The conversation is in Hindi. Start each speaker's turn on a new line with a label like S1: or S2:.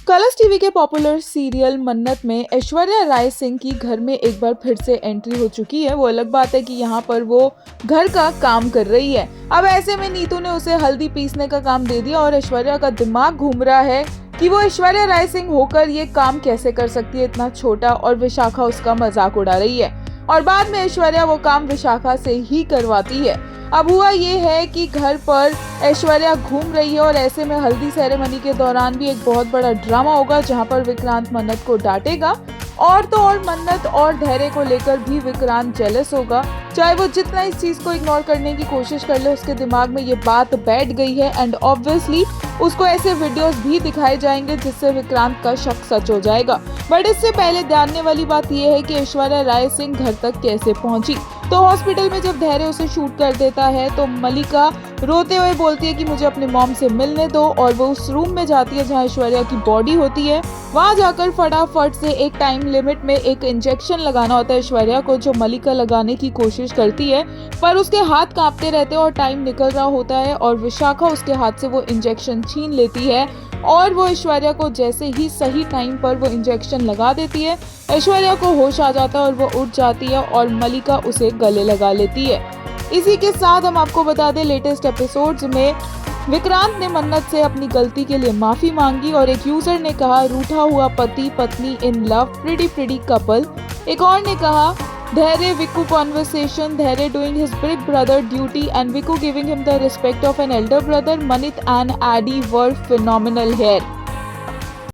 S1: कलर्स टीवी के पॉपुलर सीरियल मन्नत में ऐश्वर्या राय सिंह की घर में एक बार फिर से एंट्री हो चुकी है। वो अलग बात है कि यहाँ पर वो घर का काम कर रही है। अब ऐसे में नीतू ने उसे हल्दी पीसने का काम दे दिया और ऐश्वर्या का दिमाग घूम रहा है कि वो ऐश्वर्या राय सिंह होकर ये काम कैसे कर सकती है इतना छोटा, और विशाखा उसका मजाक उड़ा रही है और बाद में ऐश्वर्या वो काम विशाखा से ही करवाती है। अब हुआ ये है कि घर पर ऐश्वर्या घूम रही है और ऐसे में हल्दी सेरेमनी के दौरान भी एक बहुत बड़ा ड्रामा होगा जहां पर विक्रांत मन्नत को डांटेगा और तो और मन्नत और धैर्य को लेकर भी विक्रांत जेलस होगा। चाहे वो जितना इस चीज को इग्नोर करने की कोशिश कर ले, उसके दिमाग में ये बात बैठ गई है एंड ऑब्वियसली उसको ऐसे वीडियोस भी दिखाए जाएंगे जिससे विक्रांत का शक सच हो जाएगा। बट इससे पहले जानने वाली बात यह है कि ऐश्वर्या राय सिंह घर तक कैसे पहुंची। तो हॉस्पिटल में जब धैर्य उसे शूट कर देता है तो मलिका रोते हुए बोलती है कि मुझे अपने मॉम से मिलने दो, और वो उस रूम में जाती है जहां ऐश्वर्या की बॉडी होती है। वहां जाकर फटाफट से एक टाइम लिमिट में एक इंजेक्शन लगाना होता है ऐश्वर्या को, जो मलिका लगाने की कोशिश करती है पर उसके हाथ कांपते रहते हैं और टाइम निकल रहा होता है और विशाखा उसके हाथ से वो इंजेक्शन छीन लेती है और वो ऐश्वर्या को जैसे ही सही टाइम पर वो इंजेक्शन लगा देती है, ऐश्वर्या को होश आ जाता है और वो उठ जाती है और मलिका उसे गले लगा लेती है। इसी के साथ हम आपको बता दें, लेटेस्ट एपिसोड्स में विक्रांत ने मन्नत से अपनी गलती के लिए माफी मांगी और एक यूजर ने कहा रूठा हुआ पति पत्नी इन लव प्रिटी कपल। एक और ने कहा Dhairya Vikku conversation, Dhairya doing his big brother duty and Vikku giving him the respect of an elder brother, Manit and Eddie were phenomenal hair.